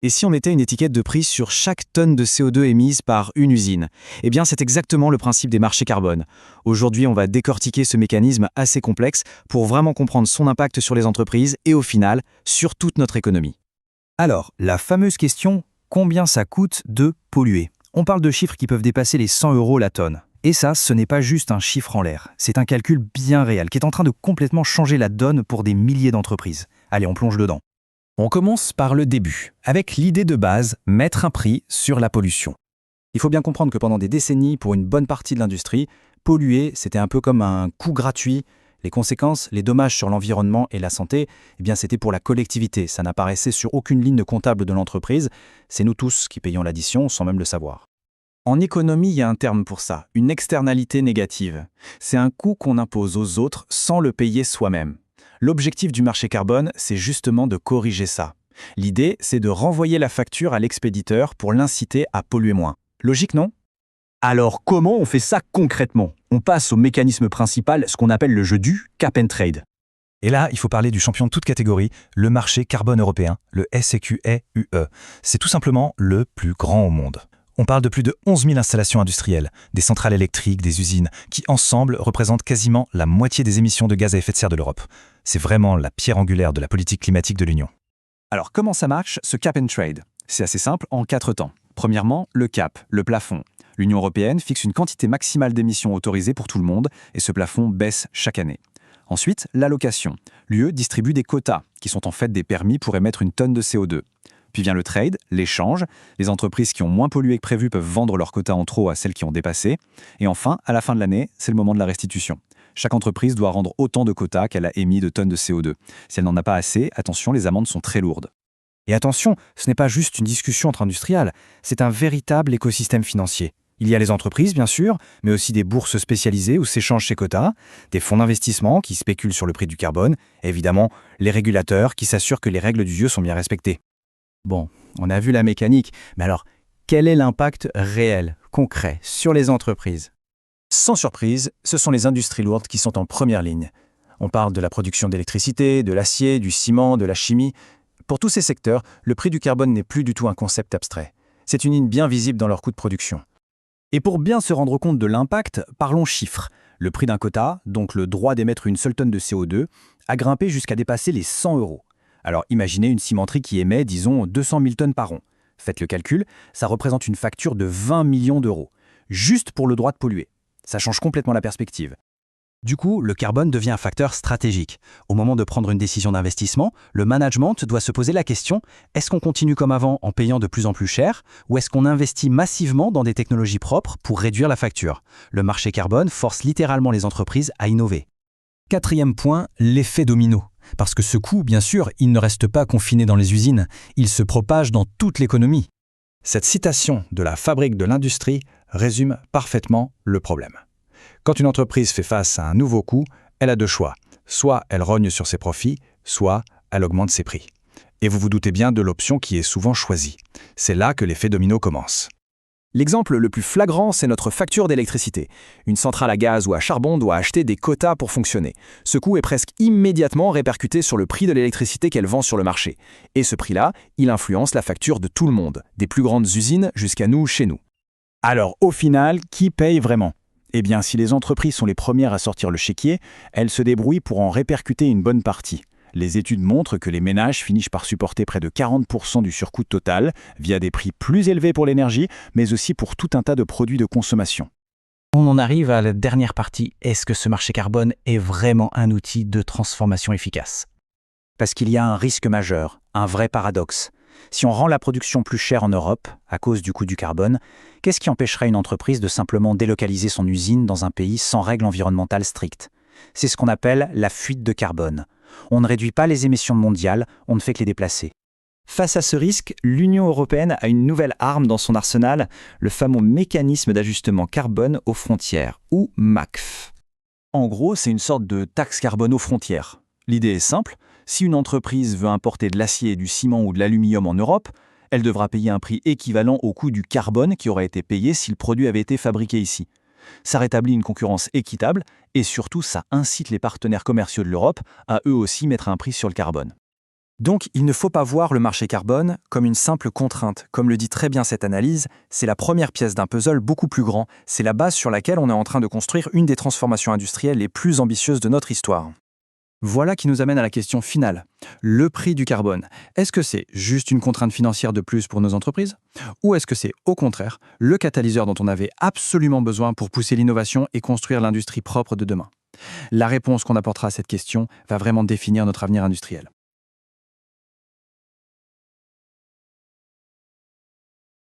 Et si on mettait une étiquette de prix sur chaque tonne de CO2 émise par une usine? Eh bien, c'est exactement le principe des marchés carbone. Aujourd'hui, on va décortiquer ce mécanisme assez complexe pour vraiment comprendre son impact sur les entreprises et au final, sur toute notre économie. Alors, la fameuse question, combien ça coûte de polluer? On parle de chiffres qui peuvent dépasser les 100 € la tonne. Et ça, ce n'est pas juste un chiffre en l'air. C'est un calcul bien réel qui est en train de complètement changer la donne pour des milliers d'entreprises. Allez, on plonge dedans. On commence par le début, avec l'idée de base, mettre un prix sur la pollution. Il faut bien comprendre que pendant des décennies, pour une bonne partie de l'industrie, polluer, c'était un peu comme un coût gratuit. Les conséquences, les dommages sur l'environnement et la santé, eh bien c'était pour la collectivité. Ça n'apparaissait sur aucune ligne comptable de l'entreprise. C'est nous tous qui payons l'addition sans même le savoir. En économie, il y a un terme pour ça, une externalité négative. C'est un coût qu'on impose aux autres sans le payer soi-même. L'objectif du marché carbone, c'est justement de corriger ça. L'idée, c'est de renvoyer la facture à l'expéditeur pour l'inciter à polluer moins. Logique, non? Alors, comment on fait ça concrètement? On passe au mécanisme principal, ce qu'on appelle le jeu du cap and trade. Et là, il faut parler du champion de toute catégorie, le marché carbone européen, le SEQE-UE. C'est tout simplement le plus grand au monde. On parle de plus de 11 000 installations industrielles, des centrales électriques, des usines, qui ensemble représentent quasiment la moitié des émissions de gaz à effet de serre de l'Europe. C'est vraiment la pierre angulaire de la politique climatique de l'Union. Alors comment ça marche, ce cap and trade? C'est assez simple en 4 temps. Premièrement, le cap, le plafond. L'Union européenne fixe une quantité maximale d'émissions autorisées pour tout le monde et ce plafond baisse chaque année. Ensuite, l'allocation. L'UE distribue des quotas, qui sont en fait des permis pour émettre une tonne de CO2. Puis vient le trade, l'échange. Les entreprises qui ont moins pollué que prévu peuvent vendre leurs quotas en trop à celles qui ont dépassé. Et enfin, à la fin de l'année, c'est le moment de la restitution. Chaque entreprise doit rendre autant de quotas qu'elle a émis de tonnes de CO2. Si elle n'en a pas assez, attention, les amendes sont très lourdes. Et attention, ce n'est pas juste une discussion entre industriels, c'est un véritable écosystème financier. Il y a les entreprises, bien sûr, mais aussi des bourses spécialisées où s'échangent ces quotas, des fonds d'investissement qui spéculent sur le prix du carbone, et évidemment, les régulateurs qui s'assurent que les règles du jeu sont bien respectées. Bon, on a vu la mécanique, mais alors, quel est l'impact réel, concret, sur les entreprises? Sans surprise, ce sont les industries lourdes qui sont en première ligne. On parle de la production d'électricité, de l'acier, du ciment, de la chimie. Pour tous ces secteurs, le prix du carbone n'est plus du tout un concept abstrait. C'est une ligne bien visible dans leur coût de production. Et pour bien se rendre compte de l'impact, parlons chiffres. Le prix d'un quota, donc le droit d'émettre une seule tonne de CO2, a grimpé jusqu'à dépasser les 100 €. Alors imaginez une cimenterie qui émet, disons, 200 000 tonnes par an. Faites le calcul, ça représente une facture de 20 millions d'euros, juste pour le droit de polluer. Ça change complètement la perspective. Du coup, le carbone devient un facteur stratégique. Au moment de prendre une décision d'investissement, le management doit se poser la question, est-ce qu'on continue comme avant en payant de plus en plus cher, ou est-ce qu'on investit massivement dans des technologies propres pour réduire la facture? Le marché carbone force littéralement les entreprises à innover. Quatrième point, l'effet domino. Parce que ce coût, bien sûr, il ne reste pas confiné dans les usines, il se propage dans toute l'économie. Cette citation de la fabrique de l'industrie résume parfaitement le problème. Quand une entreprise fait face à un nouveau coût, elle a deux choix. Soit elle rogne sur ses profits, soit elle augmente ses prix. Et vous vous doutez bien de l'option qui est souvent choisie. C'est là que l'effet domino commence. L'exemple le plus flagrant, c'est notre facture d'électricité. Une centrale à gaz ou à charbon doit acheter des quotas pour fonctionner. Ce coût est presque immédiatement répercuté sur le prix de l'électricité qu'elle vend sur le marché. Et ce prix-là, il influence la facture de tout le monde, des plus grandes usines jusqu'à nous, chez nous. Alors, au final, qui paye vraiment? Eh bien, si les entreprises sont les premières à sortir le chéquier, elles se débrouillent pour en répercuter une bonne partie. Les études montrent que les ménages finissent par supporter près de 40% du surcoût total via des prix plus élevés pour l'énergie, mais aussi pour tout un tas de produits de consommation. On en arrive à la dernière partie. Est-ce que ce marché carbone est vraiment un outil de transformation efficace? Parce qu'il y a un risque majeur, un vrai paradoxe. Si on rend la production plus chère en Europe, à cause du coût du carbone, qu'est-ce qui empêcherait une entreprise de simplement délocaliser son usine dans un pays sans règles environnementales strictes? C'est ce qu'on appelle la fuite de carbone. On ne réduit pas les émissions mondiales, on ne fait que les déplacer. Face à ce risque, l'Union européenne a une nouvelle arme dans son arsenal, le fameux mécanisme d'ajustement carbone aux frontières, ou MACF. En gros, c'est une sorte de taxe carbone aux frontières. L'idée est simple, si une entreprise veut importer de l'acier, du ciment ou de l'aluminium en Europe, elle devra payer un prix équivalent au coût du carbone qui aurait été payé si le produit avait été fabriqué ici. Ça rétablit une concurrence équitable et surtout ça incite les partenaires commerciaux de l'Europe à eux aussi mettre un prix sur le carbone. Donc, il ne faut pas voir le marché carbone comme une simple contrainte. Comme le dit très bien cette analyse, c'est la première pièce d'un puzzle beaucoup plus grand. C'est la base sur laquelle on est en train de construire une des transformations industrielles les plus ambitieuses de notre histoire. Voilà qui nous amène à la question finale. Le prix du carbone. Est-ce que c'est juste une contrainte financière de plus pour nos entreprises? Ou est-ce que c'est, au contraire, le catalyseur dont on avait absolument besoin pour pousser l'innovation et construire l'industrie propre de demain? La réponse qu'on apportera à cette question va vraiment définir notre avenir industriel.